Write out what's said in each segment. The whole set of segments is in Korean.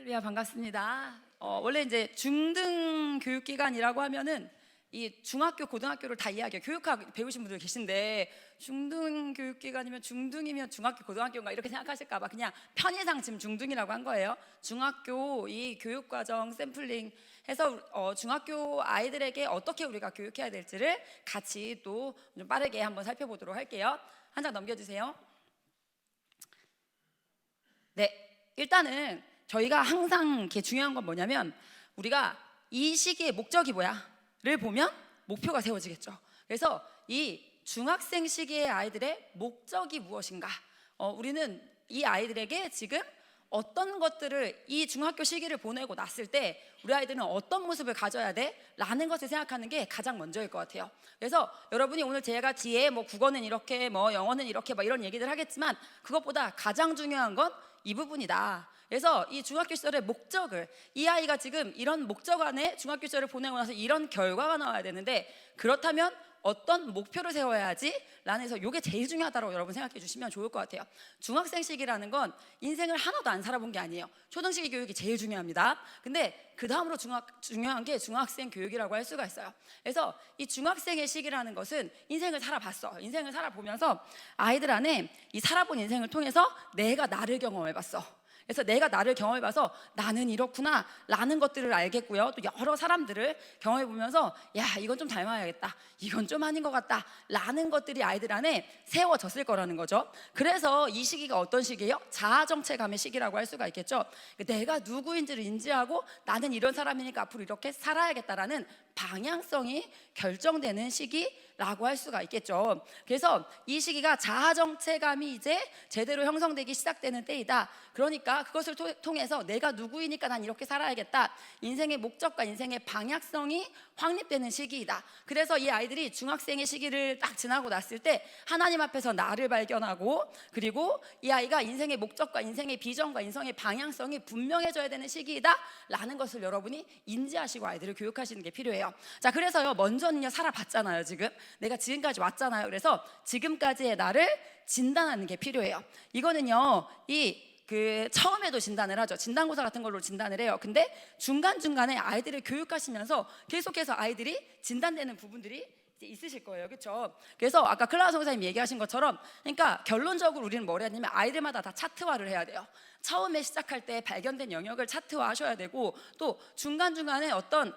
할렐루야, 반갑습니다. 원래 이제 중등 교육기관이라고 하면은 이 중학교, 고등학교를 다 이야기해요. 교육학 배우신 분들 계신데 중등 교육기관이면 중등이면 중학교, 고등학교인가 이렇게 생각하실까봐 그냥 편의상 지금 중등이라고 한 거예요. 중학교 이 교육과정 샘플링 해서 중학교 아이들에게 어떻게 우리가 교육해야 될지를 같이 또 좀 빠르게 한번 살펴보도록 할게요. 한 장 넘겨주세요. 네, 일단은 저희가 항상 이렇게 중요한 건 뭐냐면 우리가 이 시기의 목적이 뭐야를 보면 목표가 세워지겠죠. 그래서 이 중학생 시기의 아이들의 목적이 무엇인가, 우리는 이 아이들에게 지금 어떤 것들을 이 중학교 시기를 보내고 났을 때 우리 아이들은 어떤 모습을 가져야 돼? 라는 것을 생각하는 게 가장 먼저일 것 같아요. 그래서 여러분이 오늘 제가 뒤에 뭐 국어는 이렇게 뭐 영어는 이렇게 뭐 이런 얘기들 하겠지만 그것보다 가장 중요한 건 이 부분이다. 그래서 이 중학교 시절의 목적을, 이 아이가 지금 이런 목적 안에 중학교 시절을 보내고 나서 이런 결과가 나와야 되는데 그렇다면 어떤 목표를 세워야 하지? 라는 해서 이게 제일 중요하다고 여러분 생각해 주시면 좋을 것 같아요. 중학생 시기라는 건 인생을 하나도 안 살아본 게 아니에요. 초등시기 교육이 제일 중요합니다. 근데 그 다음으로 중요한 게 중학생 교육이라고 할 수가 있어요. 그래서 이 중학생의 시기라는 것은 인생을 살아봤어. 인생을 살아보면서 아이들 안에 이 살아본 인생을 통해서 내가 나를 경험해봤어. 그래서 내가 나를 경험해봐서 나는 이렇구나 라는 것들을 알겠고요. 또 여러 사람들을 경험해보면서 야, 이건 좀 닮아야겠다, 이건 좀 아닌 것 같다 라는 것들이 아이들 안에 세워졌을 거라는 거죠. 그래서 이 시기가 어떤 시기예요? 자아정체감의 시기라고 할 수가 있겠죠. 내가 누구인지를 인지하고 나는 이런 사람이니까 앞으로 이렇게 살아야겠다라는 방향성이 결정되는 시기라고 할 수가 있겠죠. 그래서 이 시기가 자아정체감이 이제 제대로 형성되기 시작되는 때이다. 그러니까 그것을 통해서 내가 누구이니까 난 이렇게 살아야겠다, 인생의 목적과 인생의 방향성이 확립되는 시기이다. 그래서 이 아이들이 중학생의 시기를 딱 지나고 났을 때 하나님 앞에서 나를 발견하고, 그리고 이 아이가 인생의 목적과 인생의 비전과 인생의 방향성이 분명해져야 되는 시기이다 라는 것을 여러분이 인지하시고 아이들을 교육하시는 게 필요해요. 자, 그래서요, 먼저는요 살아봤잖아요. 지금 내가 지금까지 왔잖아요. 그래서 지금까지의 나를 진단하는 게 필요해요. 이거는요 처음에도 진단을 하죠. 진단고사 같은 걸로 진단을 해요. 근데 중간중간에 아이들을 교육하시면서 계속해서 아이들이 진단되는 부분들이 있으실 거예요. 그렇죠? 그래서 아까 클라우 선생님 얘기하신 것처럼, 그러니까 결론적으로 우리는 뭘 해야 되냐면 아이들마다 다 차트화를 해야 돼요. 처음에 시작할 때 발견된 영역을 차트화 하셔야 되고, 또 중간중간에 어떤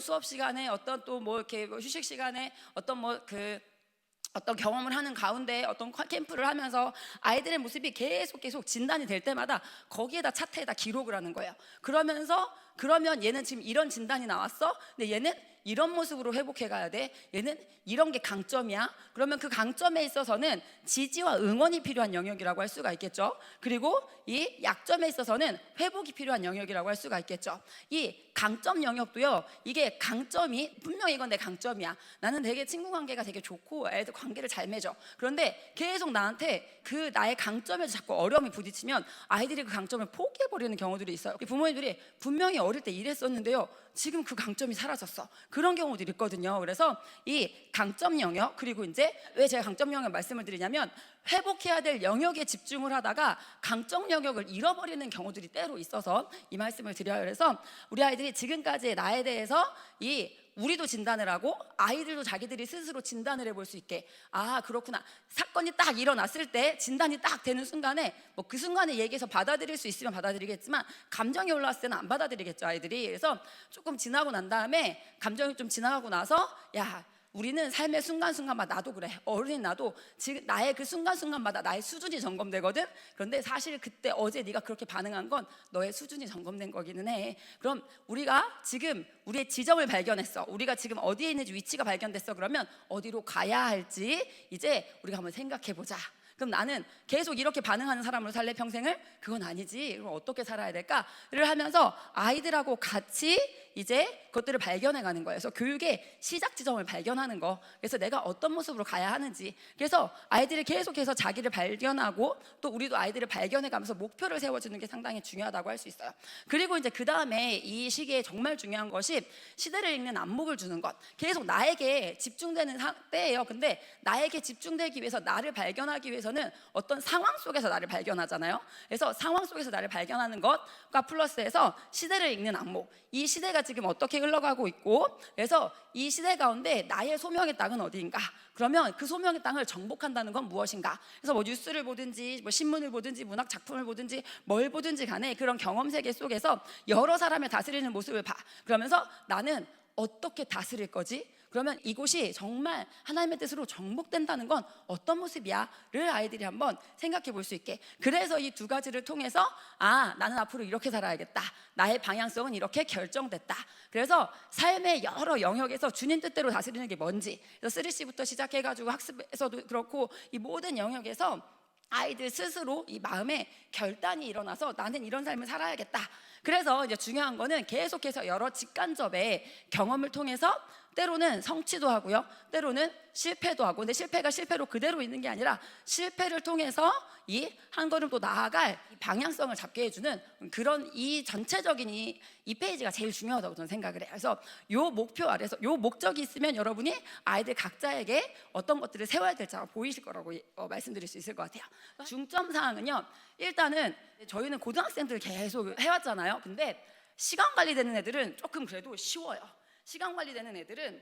수업 시간에, 어떤 또 뭐 이렇게 휴식 시간에, 어떤 경험을 하는 가운데 어떤 캠프를 하면서 아이들의 모습이 계속 진단이 될 때마다 거기에다 차트에다 기록을 하는 거예요. 그러면 얘는 지금 이런 진단이 나왔어. 근데 얘는 이런 모습으로 회복해 가야 돼. 얘는 이런 게 강점이야. 그러면 그 강점에 있어서는 지지와 응원이 필요한 영역이라고 할 수가 있겠죠. 그리고 이 약점에 있어서는 회복이 필요한 영역이라고 할 수가 있겠죠. 이 강점 영역도요, 이게 강점이 분명히 이건 내 강점이야. 나는 되게 친구 관계가 되게 좋고 애들 관계를 잘 맺어. 그런데 계속 나한테 그 나의 강점에서 자꾸 어려움이 부딪히면 아이들이 그 강점을 포기해버리는 경우들이 있어요. 부모님들이 분명히 어릴 때 이랬었는데요, 지금 그 강점이 사라졌어. 그런 경우들이 있거든요. 그래서 이 강점 영역, 그리고 이제 왜 제가 강점 영역 말씀을 드리냐면 회복해야 될 영역에 집중을 하다가 강점 영역을 잃어버리는 경우들이 때로 있어서 이 말씀을 드려요. 그래서 우리 아이들이 지금까지의 나에 대해서 우리도 진단을 하고 아이들도 자기들이 스스로 진단을 해볼 수 있게, 아 그렇구나, 사건이 딱 일어났을 때 진단이 딱 되는 순간에 뭐 그 순간에 얘기해서 받아들일 수 있으면 받아들이겠지만 감정이 올라왔을 때는 안 받아들이겠죠, 아이들이. 그래서 조금 지나고 난 다음에, 감정이 좀 지나가고 나서, 야 우리는 삶의 순간순간마다, 나도 그래, 어른인 나도 지금 나의 그 순간순간마다 나의 수준이 점검되거든. 그런데 사실 그때 어제 네가 그렇게 반응한 건 너의 수준이 점검된 거기는 해. 그럼 우리가 지금 우리의 지점을 발견했어. 우리가 지금 어디에 있는지 위치가 발견됐어. 그러면 어디로 가야 할지 이제 우리가 한번 생각해 보자. 그럼 나는 계속 이렇게 반응하는 사람으로 살래 평생을? 그건 아니지. 그럼 어떻게 살아야 될까를 하면서 아이들하고 같이 이제 그것들을 발견해가는 거예요. 그래서 교육의 시작 지점을 발견하는 거. 그래서 내가 어떤 모습으로 가야 하는지. 그래서 아이들이 계속해서 자기를 발견하고 또 우리도 아이들을 발견해가면서 목표를 세워주는 게 상당히 중요하다고 할 수 있어요. 그리고 이제 그 다음에 이 시기에 정말 중요한 것이 시대를 읽는 안목을 주는 것. 계속 나에게 집중되는 때예요. 근데 나에게 집중되기 위해서, 나를 발견하기 위해서는 어떤 상황 속에서 나를 발견하잖아요. 그래서 상황 속에서 나를 발견하는 것과 플러스해서 시대를 읽는 안목. 이 시대가 지금 어떻게 흘러가고 있고, 그래서 이 시대 가운데 나의 소명의 땅은 어디인가? 그러면 그 소명의 땅을 정복한다는 건 무엇인가? 그래서 뭐 뉴스를 보든지 뭐 신문을 보든지 문학 작품을 보든지 뭘 보든지 간에 그런 경험 세계 속에서 여러 사람을 다스리는 모습을 봐. 그러면서 나는 어떻게 다스릴 거지? 그러면 이곳이 정말 하나님의 뜻으로 정복된다는 건 어떤 모습이야? 를 아이들이 한번 생각해 볼 수 있게. 그래서 이 두 가지를 통해서 나는 앞으로 이렇게 살아야겠다. 나의 방향성은 이렇게 결정됐다. 그래서 삶의 여러 영역에서 주님 뜻대로 다스리는 게 뭔지, 그래서 3C부터 시작해가지고 학습에서도 그렇고 이 모든 영역에서 아이들 스스로 이 마음에 결단이 일어나서 나는 이런 삶을 살아야겠다. 그래서 이제 중요한 거는 계속해서 여러 직간접의 경험을 통해서 때로는 성취도 하고요, 때로는 실패도 하고, 근데 실패가 실패로 그대로 있는 게 아니라 실패를 통해서 이 한 걸음 더 나아갈 이 방향성을 잡게 해주는 그런 이 전체적인 이 페이지가 제일 중요하다고 저는 생각을 해요. 그래서 요 목표 아래서 요 목적이 있으면 여러분이 아이들 각자에게 어떤 것들을 세워야 될지 보이실 거라고 말씀드릴 수 있을 것 같아요. 중점 사항은요, 일단은 저희는 고등학생들 계속 해왔잖아요. 근데 시간 관리되는 애들은 조금 그래도 쉬워요. 시간 관리되는 애들은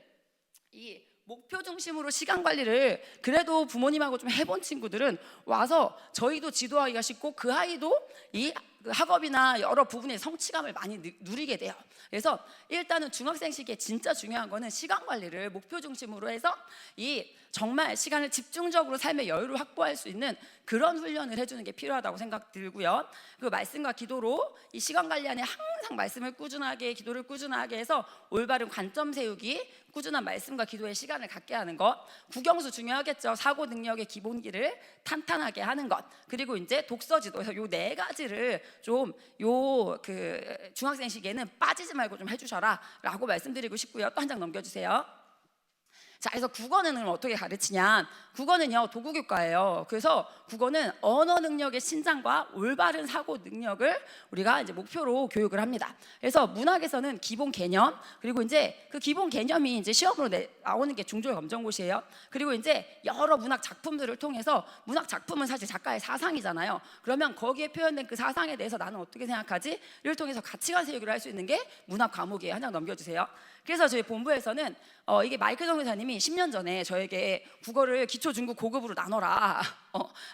이 목표 중심으로 시간 관리를 그래도 부모님하고 좀 해본 친구들은 와서 저희도 지도하기가 쉽고 그 아이도 이 학업이나 여러 부분의 성취감을 많이 누리게 돼요. 그래서 일단은 중학생 시기에 진짜 중요한 거는 시간 관리를 목표 중심으로 해서 이 정말 시간을 집중적으로 삶의 여유를 확보할 수 있는 그런 훈련을 해주는 게 필요하다고 생각 들고요. 그 말씀과 기도로 이 시간 관리 안에 항상 말씀을 꾸준하게, 기도를 꾸준하게 해서 올바른 관점 세우기, 꾸준한 말씀과 기도의 시간을 갖게 하는 것. 국영수 중요하겠죠. 사고 능력의 기본기를 탄탄하게 하는 것. 그리고 이제 독서지도에서 요 네 가지를 좀 중학생 시기에는 빠지지 말고 좀 해주셔라 라고 말씀드리고 싶고요. 또 한 장 넘겨주세요. 자, 그래서 국어는 어떻게 가르치냐? 국어는요, 도구교과예요. 그래서 국어는 언어 능력의 신장과 올바른 사고 능력을 우리가 이제 목표로 교육을 합니다. 그래서 문학에서는 기본 개념, 그리고 이제 그 기본 개념이 이제 시험으로 나오는 게 중졸 검정고시예요. 그리고 이제 여러 문학 작품들을 통해서, 문학 작품은 사실 작가의 사상이잖아요. 그러면 거기에 표현된 그 사상에 대해서 나는 어떻게 생각하지?를 통해서 가치관 세우기를 할 수 있는 게 문학 과목이에요. 한 장 넘겨주세요. 그래서 저희 본부에서는 이게 마이클 정교사님이 10년 전에 저에게 국어를 기초, 중급, 고급으로 나눠라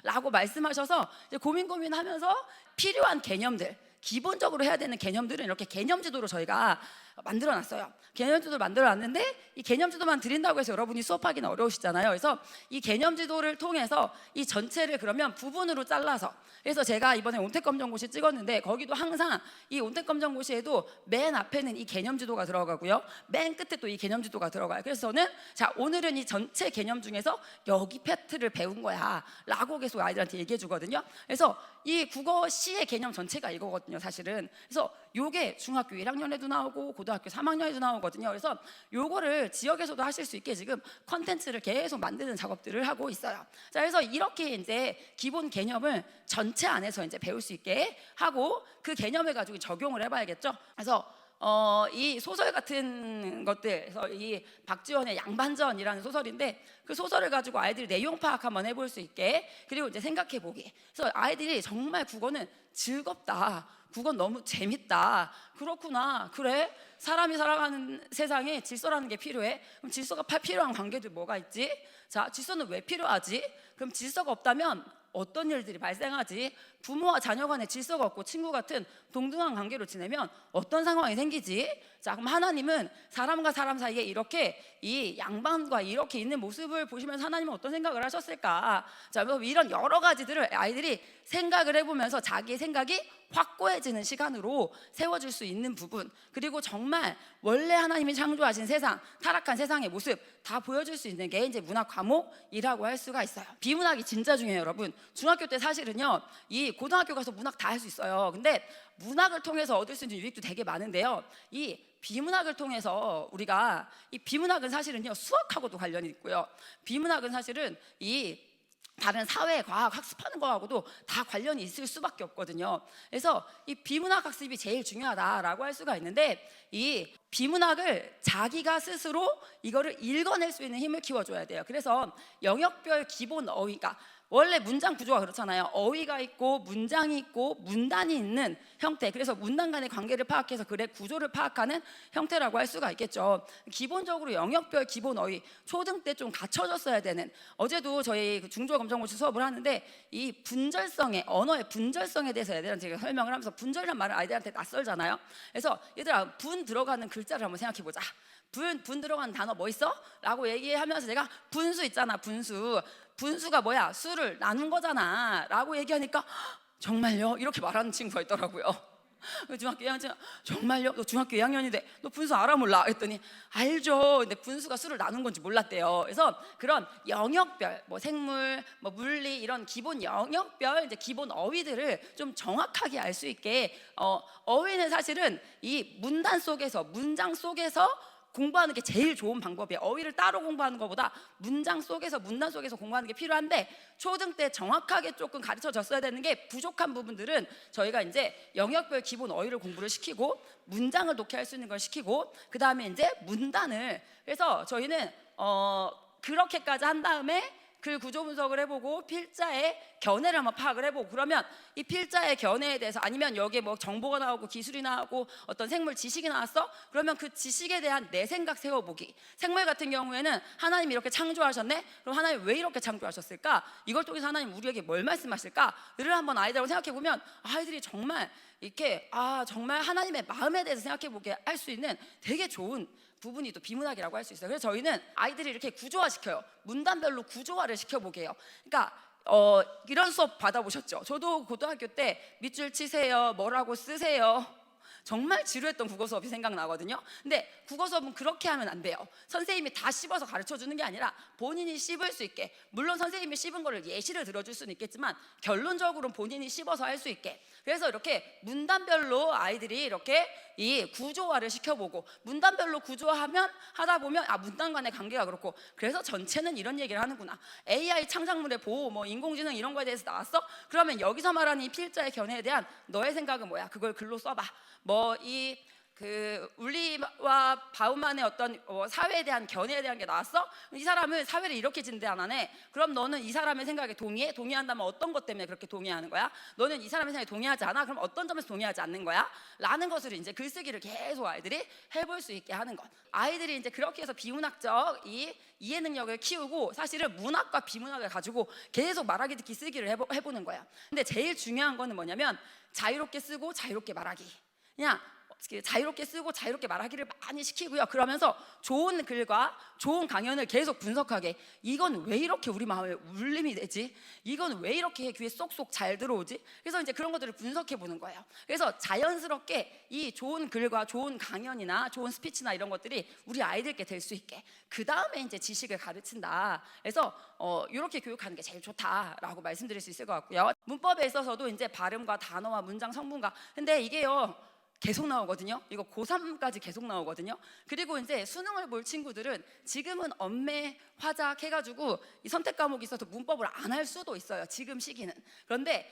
라고 말씀하셔서 이제 고민하면서 필요한 개념들, 기본적으로 해야 되는 개념들은 이렇게 개념지도로 저희가 만들어놨어요. 개념지도를 만들어놨는데 이 개념지도만 드린다고 해서 여러분이 수업하기는 어려우시잖아요. 그래서 이 개념지도를 통해서 이 전체를 그러면 부분으로 잘라서, 그래서 제가 이번에 온택검정고시 찍었는데 거기도 항상 이 온택검정고시에도 맨 앞에는 이 개념지도가 들어가고요, 맨 끝에 또 이 개념지도가 들어가요. 그래서 저는 자, 오늘은 이 전체 개념 중에서 여기 파트를 배운 거야 라고 계속 아이들한테 얘기해 주거든요. 그래서 이 국어 시의 개념 전체가 이거거든요, 사실은. 그래서 요게 중학교 1학년에도 나오고 고등학교 3학년에도 나오거든요. 그래서 요거를 지역에서도 하실 수 있게 지금 컨텐츠를 계속 만드는 작업들을 하고 있어요. 자, 그래서 이렇게 이제 기본 개념을 전체 안에서 이제 배울 수 있게 하고 그 개념을 가지고 적용을 해봐야겠죠. 그래서 이 소설 같은 것들, 그래서 이 박지원의 양반전이라는 소설인데 그 소설을 가지고 아이들이 내용 파악 한번 해볼 수 있게, 그리고 이제 생각해 보기. 그래서 아이들이 정말 국어는 즐겁다, 국어는 너무 재밌다, 그렇구나, 그래 사람이 살아가는 세상에 질서라는 게 필요해. 그럼 질서가 필요한 관계들 뭐가 있지? 자, 질서는 왜 필요하지? 그럼 질서가 없다면 어떤 일들이 발생하지? 부모와 자녀 간에 질서가 없고 친구 같은 동등한 관계로 지내면 어떤 상황이 생기지? 자, 그럼 하나님은 사람과 사람 사이에 이렇게 이 양반과 이렇게 있는 모습을 보시면서 하나님은 어떤 생각을 하셨을까? 자, 이런 여러 가지들을 아이들이 생각을 해보면서 자기의 생각이 확고해지는 시간으로 세워질 수 있는 부분, 그리고 정말 원래 하나님이 창조하신 세상, 타락한 세상의 모습 다 보여줄 수 있는 게 이제 문학 과목이라고 할 수가 있어요. 비문학이 진짜 중요해요, 여러분. 중학교 때 사실은요, 이 고등학교 가서 문학 다 할 수 있어요. 근데 문학을 통해서 얻을 수 있는 유익도 되게 많은데요, 이 비문학을 통해서 우리가, 이 비문학은 사실은요 수학하고도 관련이 있고요, 비문학은 사실은 이 다른 사회 과학 학습하는 거하고도 다 관련이 있을 수밖에 없거든요. 그래서 이 비문학 학습이 제일 중요하다라고 할 수가 있는데, 이 비문학을 자기가 스스로 이거를 읽어낼 수 있는 힘을 키워줘야 돼요. 그래서 영역별 기본 어휘가, 원래 문장 구조가 그렇잖아요. 어휘가 있고 문장이 있고 문단이 있는 형태, 그래서 문단 간의 관계를 파악해서 글의 구조를 파악하는 형태라고 할 수가 있겠죠. 기본적으로 영역별 기본 어휘, 초등 때 좀 갖춰졌어야 되는, 어제도 저희 중조 검정고시 수업을 하는데 이 분절성의, 언어의 분절성에 대해서 애들한테 제가 설명을 하면서, 분절이란 말은 아이들한테 낯설잖아요. 그래서 얘들아, 분 들어가는 글자를 한번 생각해 보자. 분 들어가는 단어 뭐 있어? 라고 얘기하면서 제가 분수 있잖아, 분수가 뭐야? 수를 나눈 거잖아 라고 얘기하니까, 정말요? 이렇게 말하는 친구가 있더라고요. 중학교 2학년, 정말요? 너 중학교 2학년인데 너 분수 알아 몰라? 했더니 알죠. 근데 분수가 수를 나눈 건지 몰랐대요. 그래서 그런 영역별, 뭐 생물, 뭐 물리, 이런 기본 영역별 이제 기본 어휘들을 좀 정확하게 알 수 있게, 어휘는 사실은 이 문단 속에서, 문장 속에서 공부하는 게 제일 좋은 방법이에요. 어휘를 따로 공부하는 것보다 문장 속에서, 문단 속에서 공부하는 게 필요한데, 초등 때 정확하게 조금 가르쳐 줬어야 되는 게, 부족한 부분들은 저희가 이제 영역별 기본 어휘를 공부를 시키고, 문장을 독해할 수 있는 걸 시키고, 그 다음에 이제 문단을, 그래서 저희는 그렇게까지 한 다음에 글 구조 분석을 해보고 필자의 견해를 한번 파악을 해보고, 그러면 이 필자의 견해에 대해서, 아니면 여기에 뭐 정보가 나오고 기술이 나오고 어떤 생물 지식이 나왔어? 그러면 그 지식에 대한 내 생각 세워보기. 생물 같은 경우에는 하나님이 이렇게 창조하셨네? 그럼 하나님 왜 이렇게 창조하셨을까? 이걸 통해서 하나님 우리에게 뭘 말씀하실까?를 한번 아이들하고 생각해보면, 아이들이 정말 이렇게 정말 하나님의 마음에 대해서 생각해보게 할 수 있는 되게 좋은 부분이 또 비문학이라고 할 수 있어요. 그래서 저희는 아이들이 이렇게 구조화시켜요. 문단별로 구조화를 시켜보게요. 그러니까 이런 수업 받아보셨죠? 저도 고등학교 때 밑줄 치세요, 뭐라고 쓰세요, 정말 지루했던 국어 수업이 생각나거든요. 근데 국어 수업은 그렇게 하면 안 돼요. 선생님이 다 씹어서 가르쳐 주는 게 아니라 본인이 씹을 수 있게, 물론 선생님이 씹은 거를 예시를 들어줄 수는 있겠지만 결론적으로는 본인이 씹어서 할 수 있게, 그래서 이렇게 문단별로 아이들이 이렇게 이 구조화를 시켜보고, 문단별로 구조화하면 하다 보면 문단 간의 관계가 그렇고, 그래서 전체는 이런 얘기를 하는구나, AI 창작물의 보호, 뭐 인공지능 이런 거에 대해서 나왔어? 그러면 여기서 말하는 이 필자의 견해에 대한 너의 생각은 뭐야? 그걸 글로 써봐. 뭐 이 울리와 바우만의 어떤 사회에 대한 견해에 대한 게 나왔어? 이 사람은 사회를 이렇게 진단하네. 그럼 너는 이 사람의 생각에 동의해? 동의한다면 어떤 것 때문에 그렇게 동의하는 거야? 너는 이 사람의 생각에 동의하지 않아? 그럼 어떤 점에서 동의하지 않는 거야? 라는 것을 이제 글쓰기를 계속 아이들이 해볼 수 있게 하는 것. 아이들이 이제 그렇게 해서 비문학적 이 이해 능력을 키우고, 사실은 문학과 비문학을 가지고 계속 말하기, 듣기, 쓰기를 해보는 거야. 근데 제일 중요한 거는 뭐냐면, 자유롭게 쓰고 자유롭게 말하기. 그냥 자유롭게 쓰고 자유롭게 말하기를 많이 시키고요. 그러면서 좋은 글과 좋은 강연을 계속 분석하게, 이건 왜 이렇게 우리 마음에 울림이 되지? 이건 왜 이렇게 귀에 쏙쏙 잘 들어오지? 그래서 이제 그런 것들을 분석해 보는 거예요. 그래서 자연스럽게 이 좋은 글과 좋은 강연이나 좋은 스피치나 이런 것들이 우리 아이들께 될 수 있게, 그 다음에 이제 지식을 가르친다. 그래서 이렇게 교육하는 게 제일 좋다라고 말씀드릴 수 있을 것 같고요. 문법에 있어서도 이제 발음과 단어와 문장 성분과, 근데 이게요 계속 나오거든요. 이거 고3까지 계속 나오거든요. 그리고 이제 수능을 볼 친구들은 지금은 엄매, 화작 해가지고 이 선택 과목이 있어서 문법을 안 할 수도 있어요, 지금 시기는. 그런데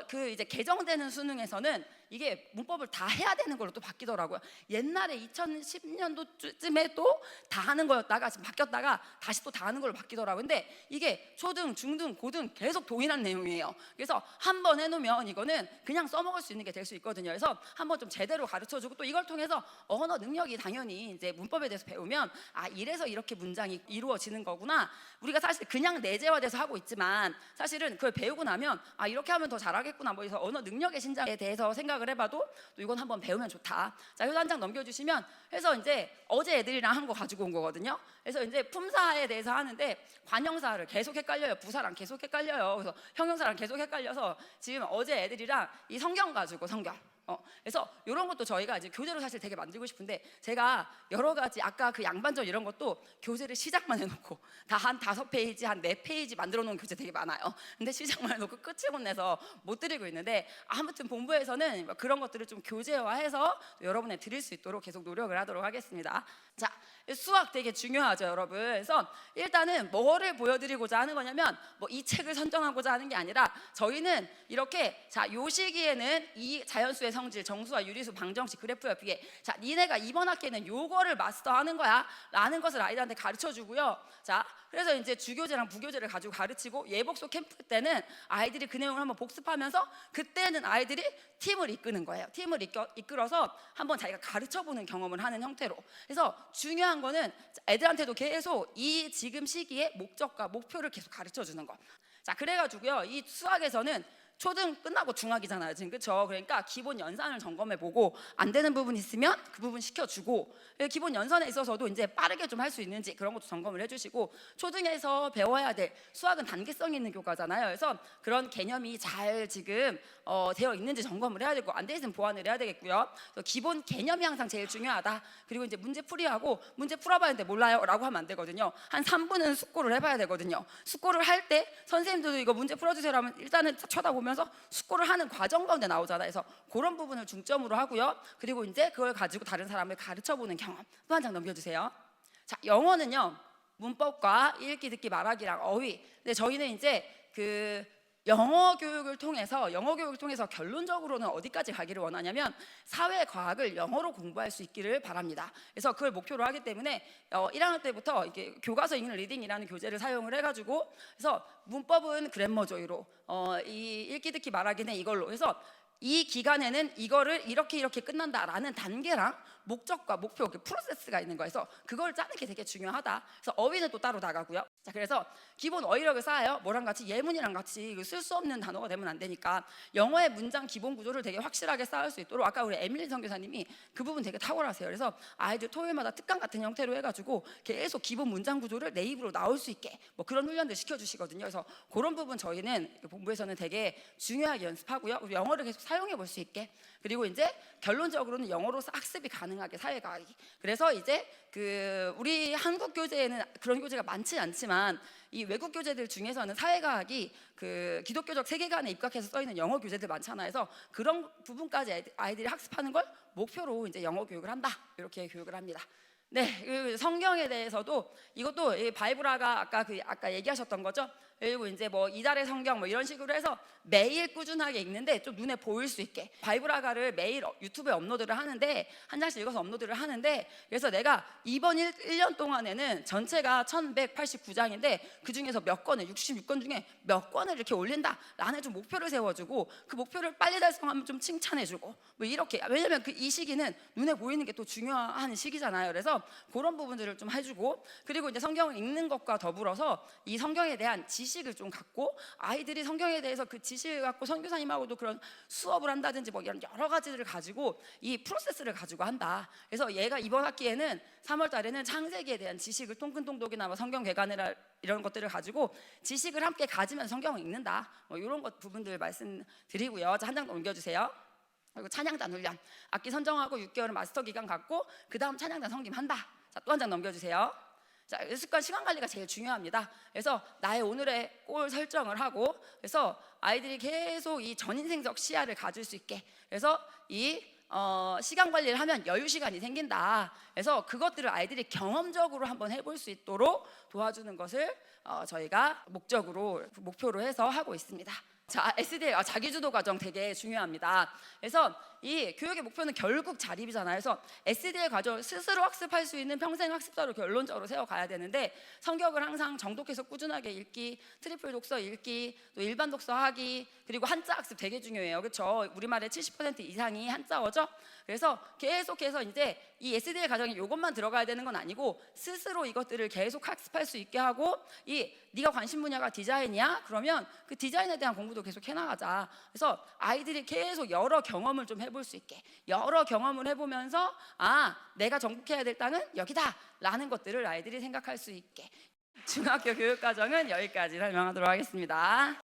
그 이제 개정되는 수능에서는 이게 문법을 다 해야 되는 걸로 또 바뀌더라고요. 옛날에 2010년도쯤에 또 다 하는 거였다가 지금 바뀌었다가 다시 또 다 하는 걸로 바뀌더라고요. 근데 이게 초등, 중등, 고등 계속 동일한 내용이에요. 그래서 한번 해놓으면 이거는 그냥 써먹을 수 있는 게 될 수 있거든요. 그래서 한번 좀 제대로 가르쳐주고, 또 이걸 통해서 언어 능력이 당연히 이제 문법에 대해서 배우면, 이래서 이렇게 문장이 이루어지는 거구나. 우리가 사실 그냥 내재화돼서 하고 있지만, 사실은 그걸 배우고 나면 이렇게 하면 더 잘하겠구나, 뭐 해서 언어 능력의 신장에 대해서 생각을 생각을 해봐도 또 이건 한번 배우면 좋다. 자, 효도 한 장 넘겨주시면 해서 이제 어제 애들이랑 한 거 가지고 온 거거든요. 그래서 이제 품사에 대해서 하는데 관형사를 계속 헷갈려요. 부사랑 계속 헷갈려요. 그래서 형용사랑 계속 헷갈려서 지금 어제 애들이랑 이 성경 가지고 성경. 그래서 이런 것도 저희가 이제 교재로 사실 되게 만들고 싶은데 제가 여러 가지 아까 그 양반절 이런 것도 교재를 시작만 해놓고 다 한 5페이지, 한 4페이지 만들어 놓은 교재 되게 많아요. 근데 시작만 해놓고 끝을 못 내서 못 드리고 있는데 아무튼 본부에서는 그런 것들을 좀 교재화해서 여러분에 드릴 수 있도록 계속 노력을 하도록 하겠습니다. 자, 수학 되게 중요하죠, 여러분. 그래서 일단은 뭐를 보여드리고자 하는 거냐면 뭐 이 책을 선정하고자 하는 게 아니라 저희는 이렇게 자, 요 시기에는 이 자연수의 성질, 정수와 유리수, 방정식, 그래프와 비례. 자, 니네가 이번 학기에는 요거를 마스터하는 거야 라는 것을 아이들한테 가르쳐 주고요. 자, 그래서 이제 주교재랑 부교재를 가지고 가르치고 예복소 캠프 때는 아이들이 그 내용을 한번 복습하면서 그때는 아이들이 팀을 이끄는 거예요. 팀을 이끌어서 한번 자기가 가르쳐보는 경험을 하는 형태로. 그래서 중요한 거는 애들한테도 계속 이 지금 시기에 목적과 목표를 계속 가르쳐 주는 거. 자, 그래가지고요, 이 수학에서는 초등 끝나고 중학이잖아요 지금, 그렇죠? 그러니까 기본 연산을 점검해보고 안 되는 부분 있으면 그 부분 시켜주고, 기본 연산에 있어서도 이제 빠르게 좀 할 수 있는지 그런 것도 점검을 해주시고, 초등에서 배워야 될 수학은 단계성 있는 교과잖아요. 그래서 그런 개념이 잘 지금 되어 있는지 점검을 해야 되고, 안 돼 있으면 보완을 해야 되겠고요. 기본 개념이 항상 제일 중요하다. 그리고 이제 문제 풀이하고 문제 풀어봤는데 몰라요 라고 하면 안 되거든요. 한 3분은 숙고를 해봐야 되거든요. 숙고를 할 때 선생님들도 이거 문제 풀어주세요 하면 일단은 쳐다보면 면서 숙고를 하는 과정 가운데 나오잖아요. 그래서 그런 부분을 중점으로 하고요. 그리고 이제 그걸 가지고 다른 사람을 가르쳐보는 경험. 또 한 장 넘겨주세요. 자, 영어는요, 문법과 읽기, 듣기, 말하기랑 어휘. 근데 저희는 이제 그 영어 교육을 통해서 결론적으로는 어디까지 가기를 원하냐면 사회과학을 영어로 공부할 수 있기를 바랍니다. 그래서 그걸 목표로 하기 때문에 1학년 때부터 이렇게 교과서 읽는 리딩이라는 교재를 사용을 해가지고, 그래서 문법은 그래머 조이로, 이 읽기, 듣기, 말하기는 이걸로 해서 이 기간에는 이거를 이렇게 끝난다라는 단계랑 목적과 목표, 그 프로세스가 있는 거여서 그걸 짜는 게 되게 중요하다. 그래서 어휘는 또 따로 나가고요. 자, 그래서 기본 어휘력을 쌓아요. 뭐랑 같이 예문이랑 같이 쓸 수 없는 단어가 되면 안 되니까 영어의 문장 기본 구조를 되게 확실하게 쌓을 수 있도록, 아까 우리 에밀리 선교사님이 그 부분 되게 탁월하세요. 그래서 아이들 토요일마다 특강 같은 형태로 해가지고 계속 기본 문장 구조를 내 입으로 나올 수 있게 뭐 그런 훈련들 시켜주시거든요. 그래서 그런 부분 저희는 본부에서는 되게 중요하게 연습하고요. 그리고 영어를 계속 사용해 볼 수 있게, 그리고 이제 결론적으로는 영어로 학습이 가능하게 사회과학이. 그래서 이제 그 우리 한국 교재에는 그런 교재가 많지 않지만 이 외국 교재들 중에서는 사회과학이 그 기독교적 세계관에 입각해서 써 있는 영어 교재들 많잖아요. 그래서 그런 부분까지 아이들이 학습하는 걸 목표로 이제 영어 교육을 한다, 이렇게 교육을 합니다. 네, 그 성경에 대해서도 이것도 바이블화가 아까 얘기하셨던 거죠. 그리고 이제 뭐 이달의 성경 뭐 이런 식으로 해서 매일 꾸준하게 읽는데 좀 눈에 보일 수 있게 바이블화가를 매일 유튜브에 업로드를 하는데, 한 장씩 읽어서 업로드를 하는데, 그래서 내가 이번 1년 동안에는 전체가 1189장인데 그 중에서 몇 권을, 66권 중에 몇 권을 이렇게 올린다라는 좀 목표를 세워주고, 그 목표를 빨리 달성하면 좀 칭찬해주고 뭐 이렇게. 왜냐면 이 시기는 눈에 보이는 게 또 중요한 시기잖아요. 그래서 그런 부분들을 좀 해주고, 그리고 이제 성경을 읽는 것과 더불어서 이 성경에 대한 지식을 좀 갖고, 아이들이 성경에 대해서 그 지식을 갖고 선교사님하고도 그런 수업을 한다든지 뭐 이런 여러 가지를 가지고 이 프로세스를 가지고 한다. 그래서 얘가 이번 학기에는 3월 달에는 창세기에 대한 지식을 통큰통독이나 뭐 성경 개관이나 이런 것들을 가지고 지식을 함께 가지면서 성경을 읽는다. 뭐 이런 것 부분들 말씀드리고요. 자, 한 장 더 옮겨주세요. 그리고 찬양단 훈련, 악기 선정하고 6개월은 마스터 기간 갖고 그 다음 찬양단 섬김한다. 자, 또 한 장 넘겨주세요. 자, 습관 시간 관리가 제일 중요합니다. 그래서 나의 오늘의 골 설정을 하고, 그래서 아이들이 계속 이 전인생적 시야를 가질 수 있게, 그래서 이 시간 관리를 하면 여유 시간이 생긴다. 그래서 그것들을 아이들이 경험적으로 한번 해볼 수 있도록 도와주는 것을 저희가 목표로 해서 하고 있습니다. 자, SDL 자기주도 과정 되게 중요합니다. 그래서 이 교육의 목표는 결국 자립이잖아요. 그래서 SDL 과정 스스로 학습할 수 있는 평생 학습자로 결론적으로 세워가야 되는데, 성경을 항상 정독해서 꾸준하게 읽기, 트리플 독서 읽기, 또 일반 독서 하기, 그리고 한자 학습 되게 중요해요. 그렇죠? 우리말의 70% 이상이 한자어죠. 그래서 계속해서 이제 이 SDL 과정에 이것만 들어가야 되는 건 아니고 스스로 이것들을 계속 학습할 수 있게 하고, 네가 관심 분야가 디자인이야? 그러면 그 디자인에 대한 공부도 계속 해나가자. 그래서 아이들이 계속 여러 경험을 좀 해볼 수 있게, 여러 경험을 해보면서 내가 정복해야 될 땅은 여기다라는 것들을 아이들이 생각할 수 있게, 중학교 교육과정은 여기까지 설명하도록 하겠습니다.